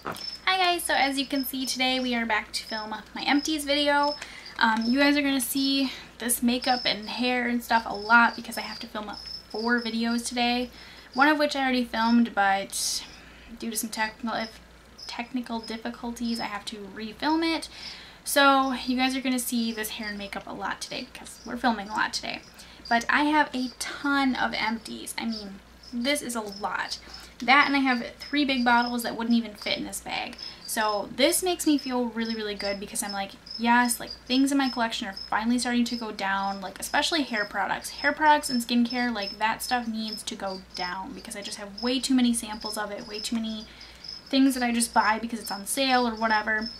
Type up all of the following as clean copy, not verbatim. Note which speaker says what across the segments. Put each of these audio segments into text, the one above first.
Speaker 1: Hi guys, so as you can see today we are back to film my empties video. You guys are going to see this makeup and hair and stuff a lot because I have to film 4 videos today. One of which I already filmed, but due to some technical difficulties I have to refilm it. So you guys are going to see this hair and makeup a lot today because we're filming a lot today. But I have a ton of empties. I mean, this is a lot. That, and I have 3 big bottles that wouldn't even fit in this bag. So this makes me feel really good because I'm like, yes, like things in my collection are finally starting to go down, like especially hair products. Hair products and skincare, like that stuff needs to go down because I just have way too many samples of it, way too many things that I just buy because it's on sale or whatever.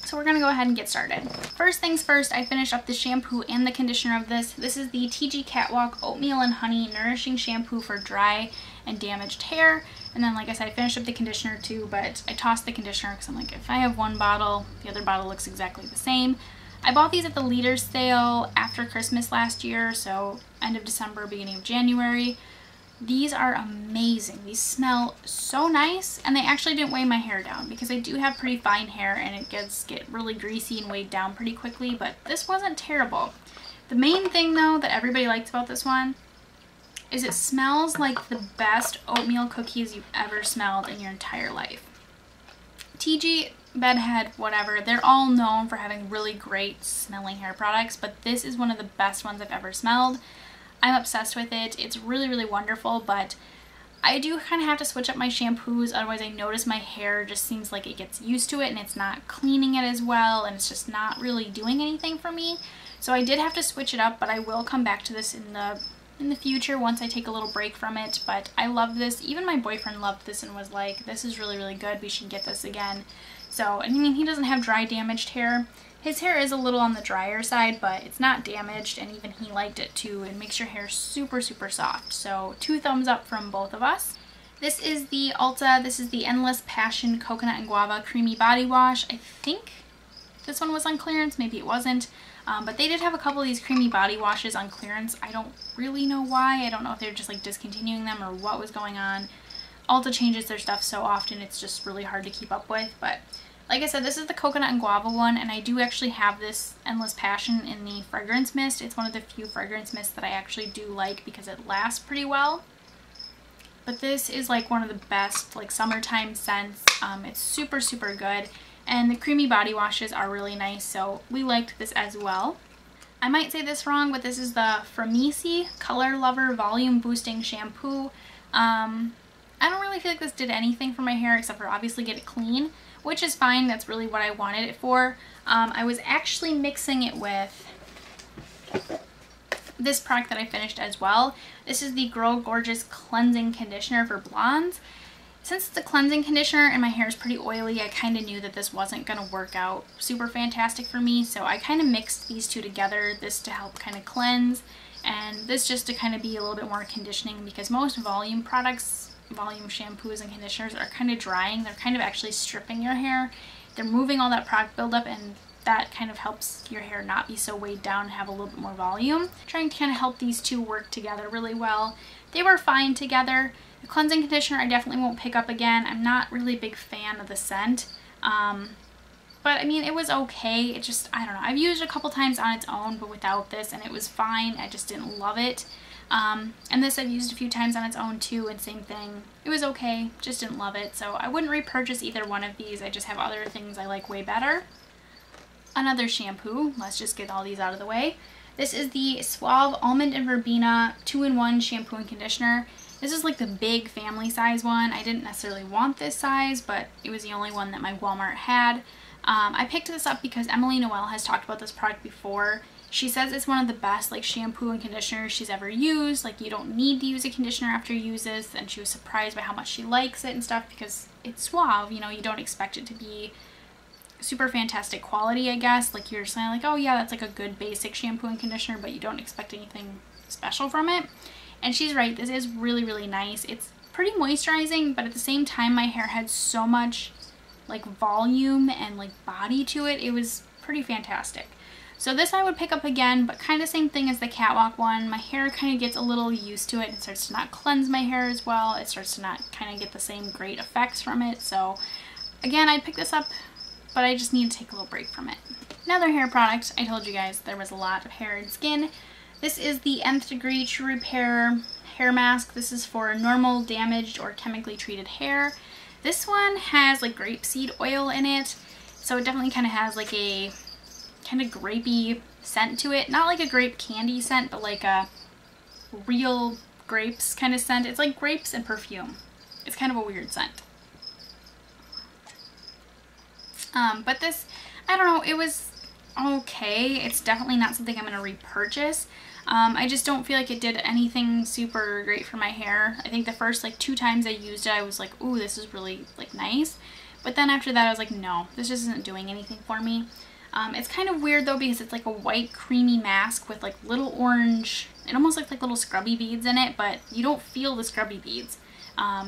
Speaker 1: So we're going to go ahead and get started. First things first, I finished up the shampoo and the conditioner of this. This is the TG Catwalk Oatmeal and Honey Nourishing Shampoo for dry and damaged hair. And then, like I said, I finished up the conditioner too, but I tossed the conditioner because I'm like, if I have one bottle, the other bottle looks exactly the same. I bought these at the Leader sale after Christmas last year, so end of December, beginning of January. These are amazing. These smell so nice, and they actually didn't weigh my hair down because I do have pretty fine hair and it get really greasy and weighed down pretty quickly, but this wasn't terrible. The main thing though that everybody likes about this one is it smells like the best oatmeal cookies you've ever smelled in your entire life. TG, Bedhead, whatever, they're all known for having really great smelling hair products, but this is one of the best ones I've ever smelled. I'm obsessed with it. It's really wonderful, but I do kind of have to switch up my shampoos, otherwise I notice my hair just seems like it gets used to it and it's not cleaning it as well, and it's just not really doing anything for me. So I did have to switch it up, but I will come back to this in the future once I take a little break from it. But I love this. Even my boyfriend loved this and was like, this is really good, we should get this again. So, I mean, he doesn't have dry damaged hair. His hair is a little on the drier side, but it's not damaged, and even he liked it too. It makes your hair super soft. So 2 thumbs up from both of us. This is the Ulta. This is the Endless Passion Coconut and Guava Creamy Body Wash. I think this one was on clearance. Maybe it wasn't. But they did have a couple of these creamy body washes on clearance. I don't really know why. I don't know if they're just like discontinuing them or what was going on. Ulta changes their stuff so often, it's just really hard to keep up with. But like I said, this is the coconut and guava one, and I do actually have this Endless Passion in the fragrance mist. It's one of the few fragrance mists that I actually do like because it lasts pretty well. But this is like one of the best like summertime scents. It's super good, and the creamy body washes are really nice, so we liked this as well. I might say this wrong, but this is the Framisi Color Lover Volume Boosting Shampoo. I don't really feel like this did anything for my hair except for obviously get it clean, which is fine. That's really what I wanted it for. I was actually mixing it with this product that I finished as well. This is the Grow Gorgeous Cleansing Conditioner for Blondes. Since it's a cleansing conditioner and my hair is pretty oily, I kind of knew that this wasn't going to work out super fantastic for me, so I kind of mixed these two together, this to help kind of cleanse, and this just to kind of be a little bit more conditioning, because most volume products, volume shampoos and conditioners are kind of drying. They're kind of actually stripping your hair. They're moving all that product buildup, and that kind of helps your hair not be so weighed down and have a little bit more volume. Trying to kind of help these two work together really well. They were fine together. The cleansing conditioner I definitely won't pick up again. I'm not really a big fan of the scent. But I mean, it was okay. It just, I don't know. I've used it a couple times on its own, but without this, and it was fine. I just didn't love it. And this I've used a few times on its own too, and same thing. It was okay, just didn't love it. So I wouldn't repurchase either one of these. I just have other things I like way better. Another shampoo. Let's just get all these out of the way. This is the Suave Almond and Verbena 2-in-1 shampoo and conditioner. This is like the big family size one. I didn't necessarily want this size, but it was the only one that my Walmart had. I picked this up because Emily Noel has talked about this product before. She says it's one of the best like shampoo and conditioners she's ever used. Like, you don't need to use a conditioner after you use this, and she was surprised by how much she likes it and stuff because it's Suave. You know, you don't expect it to be super fantastic quality, I guess. Like, you're just like, oh yeah, that's like a good basic shampoo and conditioner, but you don't expect anything special from it. And she's right, this is really nice. It's pretty moisturizing, but at the same time my hair had so much like volume and like body to it. It was pretty fantastic. So this I would pick up again, but kind of same thing as the Catwalk one. My hair kind of gets a little used to it and starts to not cleanse my hair as well. It starts to not kind of get the same great effects from it. So Again, I'd pick this up, but I just need to take a little break from it. Another hair product, I told you guys there was a lot of hair and skin. This is the Nth Degree True Repair hair mask. This is for normal, damaged, or chemically treated hair. This one has like grapeseed oil in it, so it definitely kind of has like a kind of grapey scent to it. Not like a grape candy scent, but like a real grapes kind of scent. It's like grapes and perfume. It's kind of a weird scent. But this, I don't know, it was okay. It's definitely not something I'm going to repurchase. I just don't feel like it did anything super great for my hair. I think the first like 2 times I used it, I was like, ooh, this is really like nice. But then after that, I was like, no, this just isn't doing anything for me. It's kind of weird though, because it's like a white creamy mask with like little orange, it almost looks like little scrubby beads in it, but you don't feel the scrubby beads.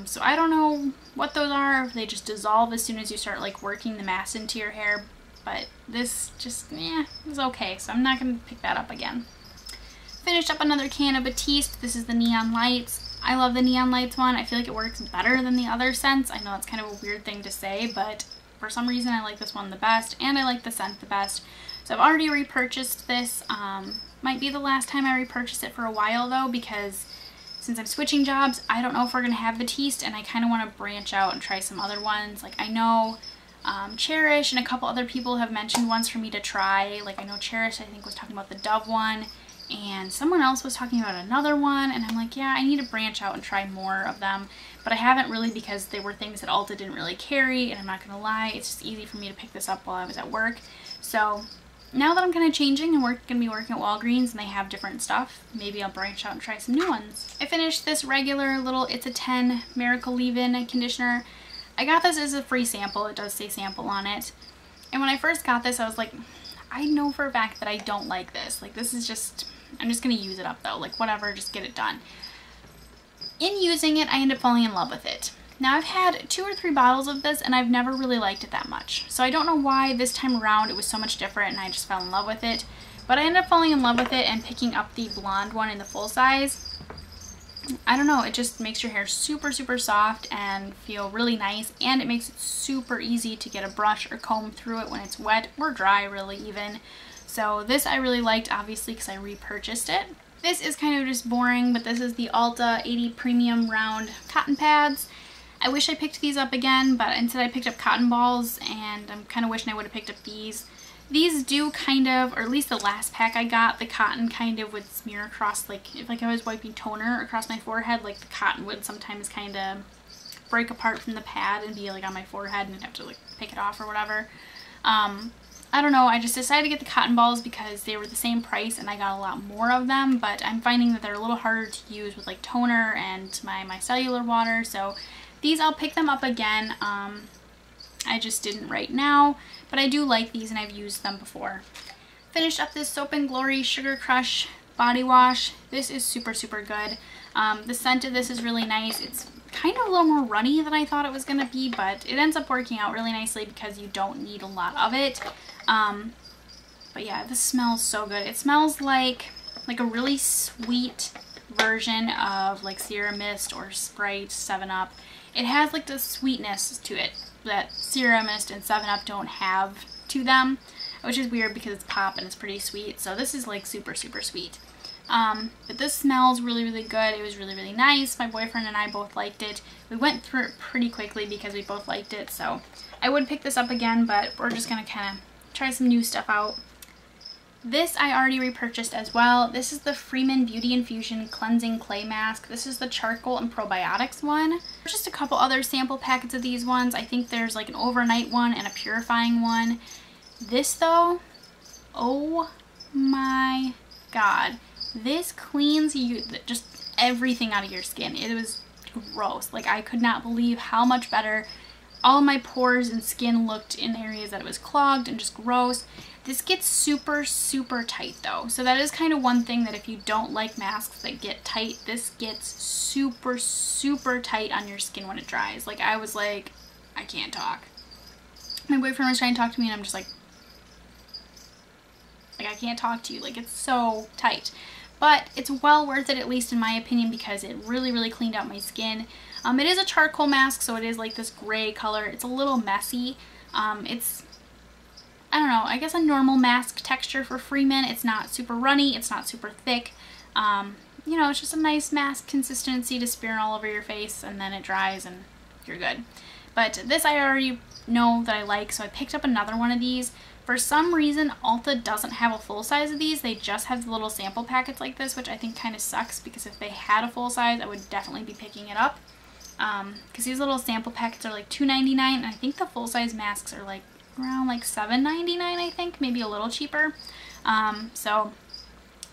Speaker 1: So I don't know what those are, if they just dissolve as soon as you start like working the mask into your hair, but this just, it was okay, so I'm not going to pick that up again. Finished up another can of Batiste. This is the Neon Lights. I love the Neon Lights one. I feel like it works better than the other scents. I know it's kind of a weird thing to say, but for some reason I like this one the best, and I like the scent the best. So I've already repurchased this. Might be the last time I repurchase it for a while though, because since I'm switching jobs, I don't know if we're going to have Batiste, and I kind of want to branch out and try some other ones. Like I know Cherish and a couple other people have mentioned ones for me to try. Like I know Cherish, I think, was talking about the Dove one, and someone else was talking about another one, and I'm like, yeah, I need to branch out and try more of them. But I haven't really, because they were things that Ulta didn't really carry, and I'm not going to lie, it's just easy for me to pick this up while I was at work. So now that I'm kind of changing and going to be working at Walgreens and they have different stuff, maybe I'll branch out and try some new ones. I finished this regular little It's a 10 Miracle Leave-In conditioner. I got this as a free sample. It does say sample on it. And when I first got this, I was like, I know for a fact that I don't like this. Like, this is just, I'm just going to use it up though. Like, whatever, just get it done. In using it, I ended up falling in love with it. Now, I've had 2 or 3 bottles of this, and I've never really liked it that much. So I don't know why this time around it was so much different, and I just fell in love with it. But I ended up falling in love with it and picking up the blonde one in the full size. I don't know, it just makes your hair super, super soft and feel really nice, and it makes it super easy to get a brush or comb through it when it's wet or dry, really even. So this I really liked, obviously, because I repurchased it. This is kind of just boring, but this is the Ulta 80 Premium Round Cotton Pads. I wish I picked these up again, but instead I picked up cotton balls, and I'm kind of wishing I would have picked up these. These do kind of, or at least the last pack I got, the cotton kind of would smear across, like if like I was wiping toner across my forehead, like the cotton would sometimes kind of break apart from the pad and be like on my forehead, and I'd have to like pick it off or whatever. I don't know, I just decided to get the cotton balls because they were the same price and I got a lot more of them, but I'm finding that they're a little harder to use with like toner and my cellular water, so these I'll pick them up again. I just didn't right now, but I do like these and I've used them before. Finished up this Soap and Glory Sugar Crush body wash. This is super, super good. The scent of this is really nice. It's kind of a little more runny than I thought it was going to be, but it ends up working out really nicely because you don't need a lot of it. But yeah, this smells so good. It smells like a really sweet version of like Sierra Mist or Sprite 7-Up. It has like the sweetness to it that Sierra Mist and 7-Up don't have to them, which is weird because it's pop and it's pretty sweet. So this is like super, super sweet. But this smells really, really good. It was really, really nice. My boyfriend and I both liked it. We went through it pretty quickly because we both liked it. So I would pick this up again, but we're just going to kind of try some new stuff out. This I already repurchased as well. This is the Freeman Beauty Infusion Cleansing Clay Mask. This is the charcoal and probiotics one. There's just a couple other sample packets of these ones. I think there's like an overnight one and a purifying one. This though, oh my god. This cleans you just everything out of your skin. It was gross. Like, I could not believe how much better all my pores and skin looked in areas that it was clogged and just gross. This gets super, super tight though. So that is kind of one thing that if you don't like masks that get tight, this gets super, super tight on your skin when it dries. Like, I was like, I can't talk. My boyfriend was trying to talk to me and I'm just like I can't talk to you. Like, it's so tight. But it's well worth it, at least in my opinion, because it really, really cleaned out my skin. It is a charcoal mask, so it is like this gray color. It's a little messy. It's, I don't know, I guess a normal mask texture for Freeman. It's not super runny, it's not super thick. You know, it's just a nice mask consistency to smear all over your face, and then it dries and you're good. But this I already know that I like, so I picked up another one of these. For some reason, Ulta doesn't have a full size of these. They just have the little sample packets like this, which I think kind of sucks, because if they had a full size, I would definitely be picking it up. Because these little sample packets are like $2.99, and I think the full size masks are like around like $7.99, I think, maybe a little cheaper. So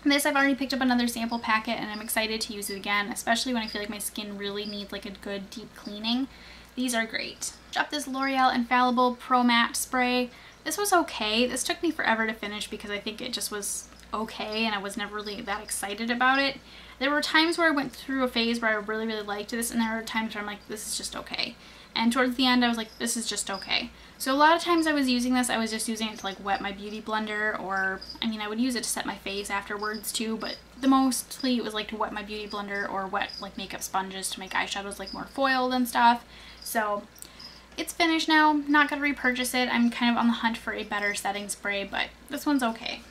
Speaker 1: this, I've already picked up another sample packet, and I'm excited to use it again, especially when I feel like my skin really needs like a good deep cleaning. These are great. Got this L'Oreal Infallible Pro Matte Spray. This was okay. This took me forever to finish because I think it just was okay, and I was never really that excited about it. There were times where I went through a phase where I really, really liked this, and there were times where I'm like, this is just okay. And towards the end, I was like, this is just okay. So a lot of times I was using this, I was just using it to like wet my beauty blender, or, I mean, I would use it to set my face afterwards too, but the mostly it was like to wet my beauty blender or wet like makeup sponges to make eyeshadows like more foiled and stuff. So it's finished now. Not gonna repurchase it. I'm kind of on the hunt for a better setting spray, but this one's okay.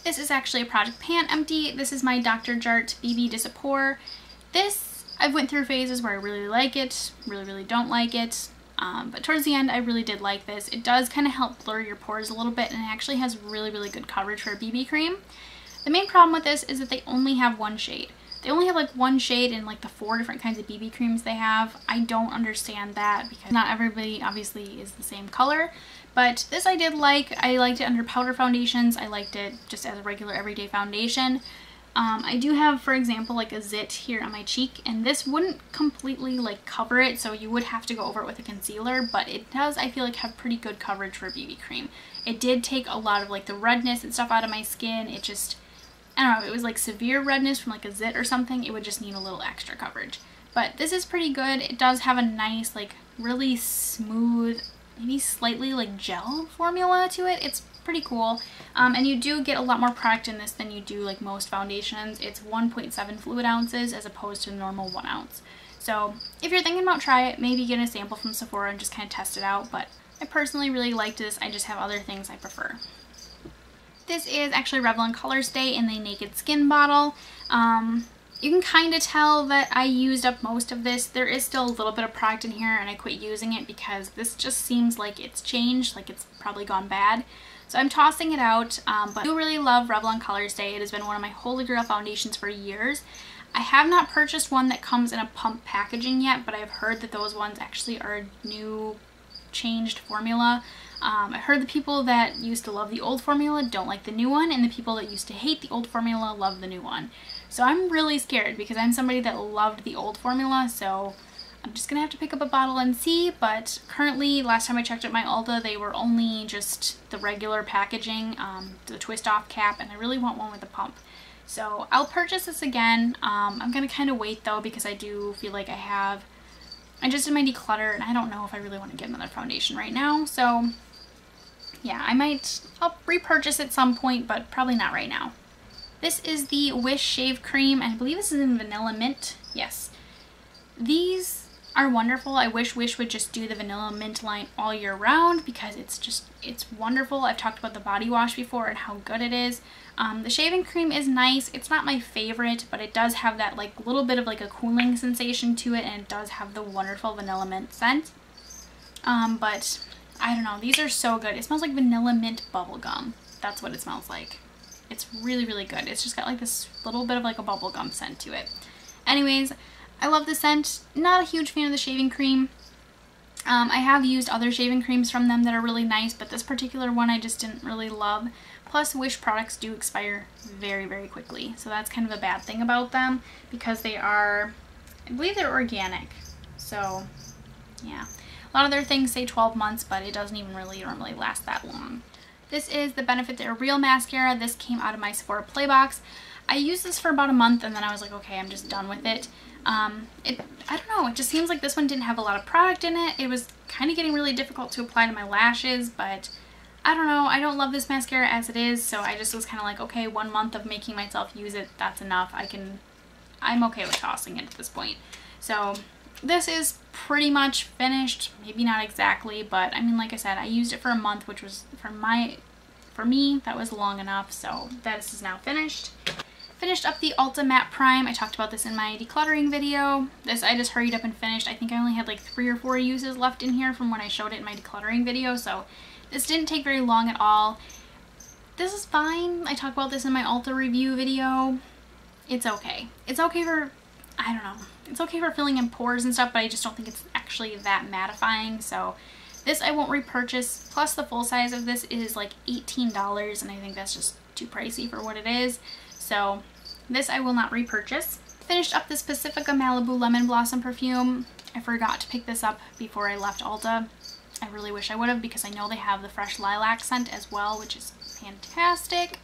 Speaker 1: This is actually a Project Pan empty. This is my Dr. Jart BB Disappour. This, I went through phases where I really like it, really don't like it. But towards the end, I really did like this. It does kind of help blur your pores a little bit, and it actually has really good coverage for a BB cream. The main problem with this is that they only have one shade. They only have like one shade in like the 4 different kinds of BB creams they have. I don't understand that because not everybody obviously is the same color. But this I did like. I liked it under powder foundations. I liked it just as a regular everyday foundation. I do have, for example, like a zit here on my cheek, and this wouldn't completely like cover it, so you would have to go over it with a concealer, but it does, I feel like, have pretty good coverage for a BB cream. It did take a lot of like the redness and stuff out of my skin. It just, I don't know, if it was like severe redness from like a zit or something, it would just need a little extra coverage. But this is pretty good. It does have a nice, like, really smooth, maybe slightly like gel formula to it. It's pretty cool. And you do get a lot more product in this than you do like most foundations. It's 1.7 fluid ounces as opposed to the normal 1 ounce. So if you're thinking about trying it, maybe get a sample from Sephora and just kind of test it out. But I personally really liked this. I just have other things I prefer. This is actually Revlon Color Stay in the Naked Skin bottle. You can kind of tell that I used up most of this. There is still a little bit of product in here, and I quit using it because this just seems like it's changed, like it's probably gone bad. So I'm tossing it out, but I do really love Revlon Color Stay. It has been one of my holy grail foundations for years. I have not purchased one that comes in a pump packaging yet, but I've heard that those ones actually are a new changed formula. I heard the people that used to love the old formula don't like the new one, and the people that used to hate the old formula love the new one. So I'm really scared because I'm somebody that loved the old formula, so I'm just gonna have to pick up a bottle and see. But currently, last time I checked at my Ulta, they were only just the regular packaging, the twist off cap, and I really want one with a pump. So I'll purchase this again. I'm gonna kind of wait though, because I do feel like I just did my declutter, and I don't know if I really want to get another foundation right now. So yeah, I'll repurchase at some point, but probably not right now. This is the Wish Shave Cream, and I believe this is in Vanilla Mint. Yes. These are wonderful. I wish Wish would just do the Vanilla Mint line all year round because it's wonderful. I've talked about the body wash before and how good it is. The shaving cream is nice. It's not my favorite, but it does have that like little bit of like a cooling sensation to it, and it does have the wonderful Vanilla Mint scent. But I don't know. These are so good. It smells like Vanilla Mint bubble gum. That's what it smells like. It's really good. It's just got like this little bit of like a bubblegum scent to it. Anyways, I love the scent. Not a huge fan of the shaving cream. I have used other shaving creams from them that are really nice, but this particular one I just didn't really love. Plus, Wish products do expire very quickly. So that's kind of a bad thing about them because they are, I believe they're organic. So yeah, a lot of their things say 12 months, but it doesn't even really normally last that long. This is the Benefit They're Real mascara. This came out of my Sephora Play box. I used this for about a month, and then I was like, okay, I'm just done with it. I don't know, it just seems like this one didn't have a lot of product in it. It was kind of getting really difficult to apply to my lashes, but I don't know. I don't love this mascara as it is, so I just was kind of like, okay, 1 month of making myself use it, that's enough. I'm okay with tossing it at this point. So this is pretty much finished. Maybe not exactly, but I mean, like I said, I used it for a month, which was for me, that was long enough. So this is now finished. Finished up the Ulta Matte Prime. I talked about this in my decluttering video. This I just hurried up and finished. I think I only had like 3 or 4 uses left in here from when I showed it in my decluttering video, so this didn't take very long at all. This is fine. I talked about this in my Ulta review video. It's okay. It's okay for, I don't know, it's okay for filling in pores and stuff, but I just don't think it's actually that mattifying, so this I won't repurchase. Plus the full size of this is like $18, and I think that's just too pricey for what it is. So this I will not repurchase. Finished up this Pacifica Malibu Lemon Blossom perfume. I forgot to pick this up before I left Ulta. I really wish I would have, because I know they have the fresh lilac scent as well, which is fantastic.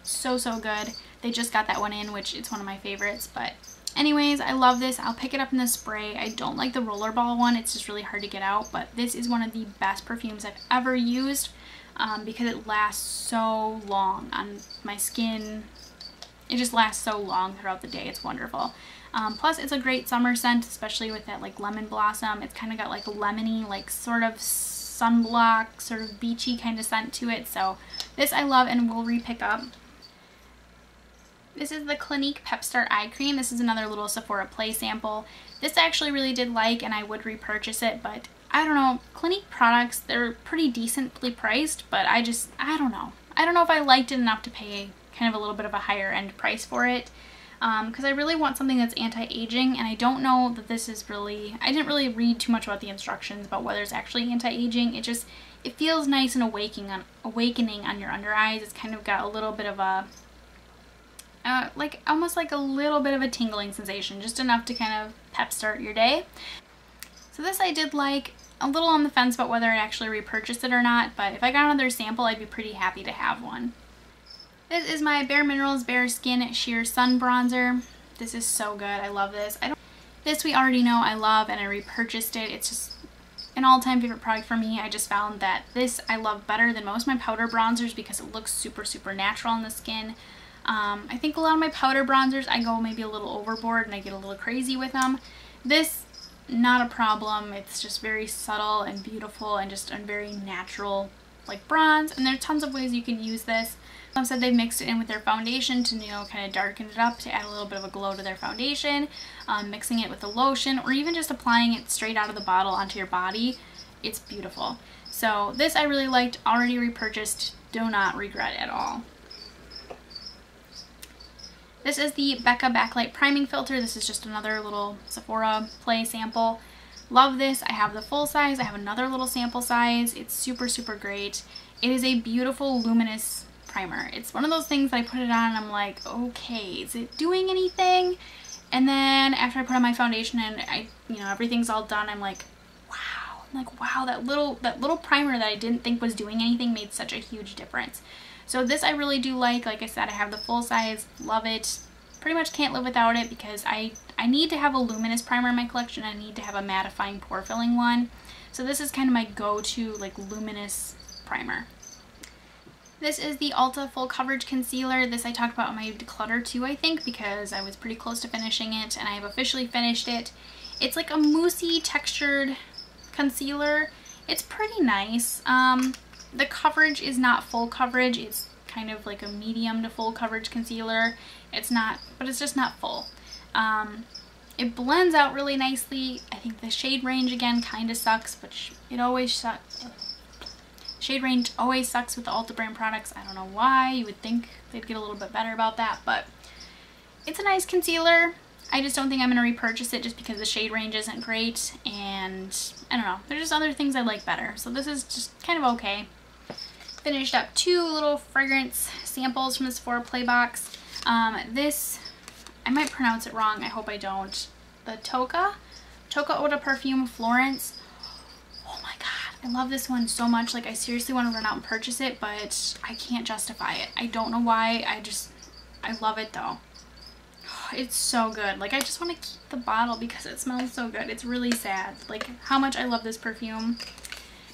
Speaker 1: So good. They just got that one in, which it's one of my favorites. But anyways, I love this. I'll pick it up in the spray. I don't like the rollerball one. It's just really hard to get out. But this is one of the best perfumes I've ever used because it lasts so long on my skin. It just lasts so long throughout the day. It's wonderful. Plus it's a great summer scent, especially with that like lemon blossom. It's kind of got like a lemony, like sort of sunblock, sort of beachy kind of scent to it. So this I love and will re-pick up. This is the Clinique Pep Start Eye Cream. This is another little Sephora Play sample. This I actually really did like, and I would repurchase it, but I don't know. Clinique products, they're pretty decently priced, but I don't know. I don't know if I liked it enough to pay kind of a little bit of a higher end price for it, because I really want something that's anti-aging, and I don't know that this is really, I didn't really read too much about the instructions about whether it's actually anti-aging. It feels nice and awakening on your under eyes. It's kind of got a little bit of a like almost like a little bit of a tingling sensation, just enough to kind of pep start your day. So this I did like. A little on the fence about whether I'd actually repurchase it or not, but if I got another sample, I'd be pretty happy to have one. This is my Bare Minerals Bare Skin Sheer Sun Bronzer. This is so good. I love this. This we already know I love, and I repurchased it. It's just an all-time favorite product for me. I just found that this I love better than most of my powder bronzers because it looks super natural on the skin. I think a lot of my powder bronzers, I go maybe a little overboard and I get a little crazy with them. This, not a problem. It's just very subtle and beautiful and just a very natural like bronze, and there are tons of ways you can use this. Like I said, they've mixed it in with their foundation to, you know, kind of darken it up to add a little bit of a glow to their foundation, mixing it with the lotion, or even just applying it straight out of the bottle onto your body. It's beautiful. So this I really liked, already repurchased, do not regret at all. This is the Becca Backlight Priming Filter. This is just another little Sephora Play sample. Love this. I have the full size. I have another little sample size. It's super great. It is a beautiful luminous primer. It's one of those things that I put it on and I'm like, okay, is it doing anything? And then after I put on my foundation and everything's all done, I'm like, wow. I'm like, wow, that little primer that I didn't think was doing anything made such a huge difference. So this I really do like. Like I said, I have the full size, love it. Pretty much can't live without it because I need to have a luminous primer in my collection. I need to have a mattifying pore filling one. So this is kind of my go-to like luminous primer. This is the Ulta Full Coverage Concealer. This I talked about in my Declutter too, I think, because I was pretty close to finishing it, and I have officially finished it. It's like a moussey textured concealer. It's pretty nice. The coverage is not full coverage. It's kind of like a medium to full coverage concealer. It's not, but it's just not full. It blends out really nicely. I think the shade range again kind of sucks, but it always sucks. Shade range always sucks with the Ulta brand products. I don't know why. You would think they'd get a little bit better about that, but it's a nice concealer. I just don't think I'm going to repurchase it just because the shade range isn't great, and I don't know. There's just other things I like better. So this is just kind of okay. Finished up 2 little fragrance samples from the Sephora Play box. This, I might pronounce it wrong. I hope I don't. The Toca Eau de Parfum Florence. Oh my god, I love this one so much. Like, I seriously want to run out and purchase it, but I can't justify it. I don't know why. I love it though. It's so good. Like, I just want to keep the bottle because it smells so good. It's really sad, like, how much I love this perfume.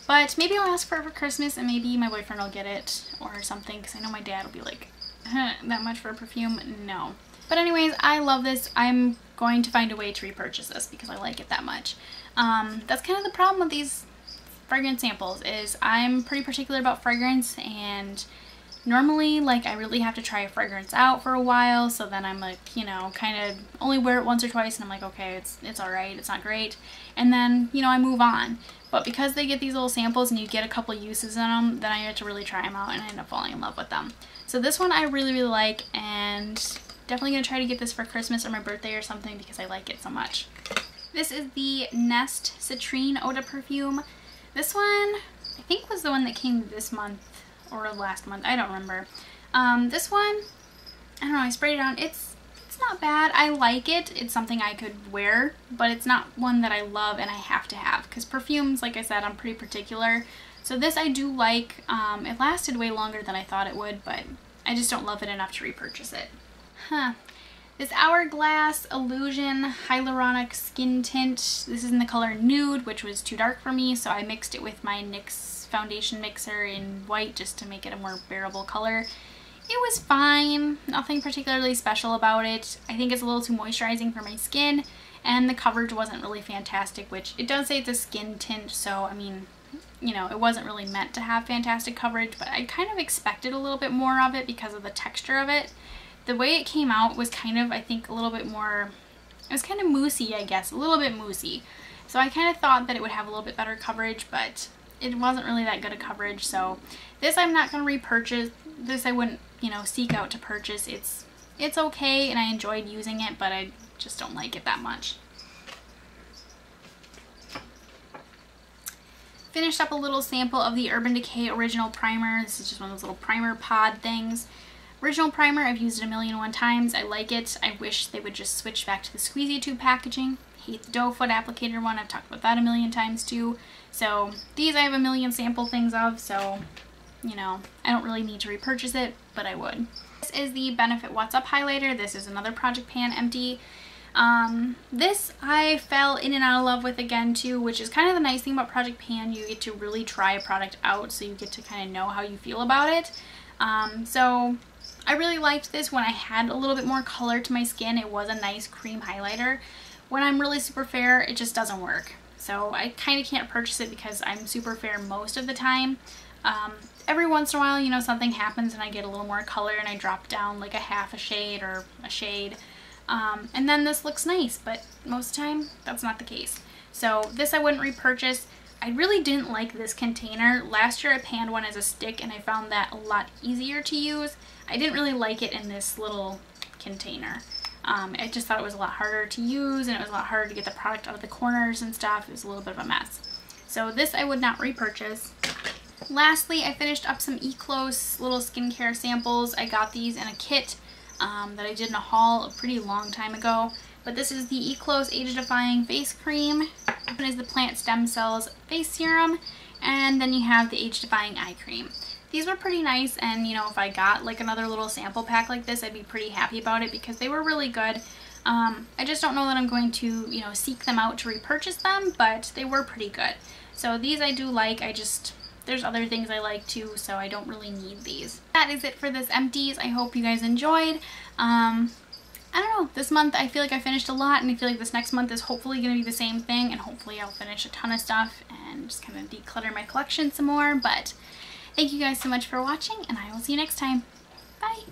Speaker 1: But maybe I'll ask for it for Christmas, and maybe my boyfriend will get it or something, because I know my dad will be like, that much for a perfume? No. But anyways, I love this. I'm going to find a way to repurchase this because I like it that much. That's kind of the problem with these fragrance samples, is I'm pretty particular about fragrance, and normally, like, I really have to try a fragrance out for a while, so then I'm like, you know, kind of only wear it once or twice and I'm like, okay, it's alright, it's not great, and then, you know, I move on. But because they get these little samples and you get a couple uses in them, then I get to really try them out and I end up falling in love with them. So this one I really, really like, and definitely going to try to get this for Christmas or my birthday or something because I like it so much. This is the Nest Citrine Eau de Perfume. This one, I think, was the one that came this month or last month. I don't remember. This one, I don't know, I sprayed it on. It's not bad. I like it. It's something I could wear, but it's not one that I love and I have to have, because perfumes, like I said, I'm pretty particular. So this I do like. It lasted way longer than I thought it would, but I just don't love it enough to repurchase it. This Hourglass Illusion Hyaluronic Skin Tint. This is in the color Nude, which was too dark for me, so I mixed it with my NYX foundation mixer in white just to make it a more bearable color. It was fine. Nothing particularly special about it. I think it's a little too moisturizing for my skin, and the coverage wasn't really fantastic, which it does say it's a skin tint, so I mean, you know, it wasn't really meant to have fantastic coverage, but I kind of expected a little bit more of it because of the texture of it. The way it came out was kind of, I think, a little bit more, it was kind of moussey, I guess, a little bit moussey. So I kind of thought that it would have a little bit better coverage, but it wasn't really that good a coverage. So this I'm not going to repurchase. This I wouldn't, you know, seek out to purchase. It's okay and I enjoyed using it, but I just don't like it that much. Finished up a little sample of the Urban Decay Original Primer. This is just one of those little primer pod things. Original primer, I've used it 1,000,001 times. I like it. I wish they would just switch back to the squeezy tube packaging. Hate the doe foot applicator one. I've talked about that 1,000,000 times too. So these I have 1,000,000 sample things of, so, you know, I don't really need to repurchase it, but I would. This is the Benefit What's Up highlighter. This is another Project Pan empty. This I fell in and out of love with again too, which is kind of the nice thing about Project Pan. You get to really try a product out, so you get to kind of know how you feel about it. So I really liked this when I had a little bit more color to my skin. It was a nice cream highlighter. When I'm really super fair, it just doesn't work. So I kind of can't purchase it because I'm super fair most of the time. Every once in a while, you know, something happens and I get a little more color and I drop down like a half a shade or a shade. And then this looks nice, but most of the time, that's not the case. So this I wouldn't repurchase. I really didn't like this container. Last year I panned one as a stick and I found that a lot easier to use. I didn't really like it in this little container. I just thought it was a lot harder to use and it was a lot harder to get the product out of the corners and stuff. It was a little bit of a mess. So this I would not repurchase. Lastly, I finished up some eClose little skincare samples. I got these in a kit that I did in a haul a pretty long time ago. But this is the eClose Age Defying Face Cream. One is the Plant Stem Cells Face Serum. And then you have the Age Defying Eye Cream. These were pretty nice, and you know, if I got like another little sample pack like this, I'd be pretty happy about it because they were really good. I just don't know that I'm going to, you know, seek them out to repurchase them, but they were pretty good. So these I do like. There's other things I like too, so I don't really need these. That is it for this Empties. I hope you guys enjoyed. I don't know, this month I feel like I finished a lot, and I feel like this next month is hopefully going to be the same thing, and hopefully I'll finish a ton of stuff and just kind of declutter my collection some more. But thank you guys so much for watching, and I will see you next time. Bye!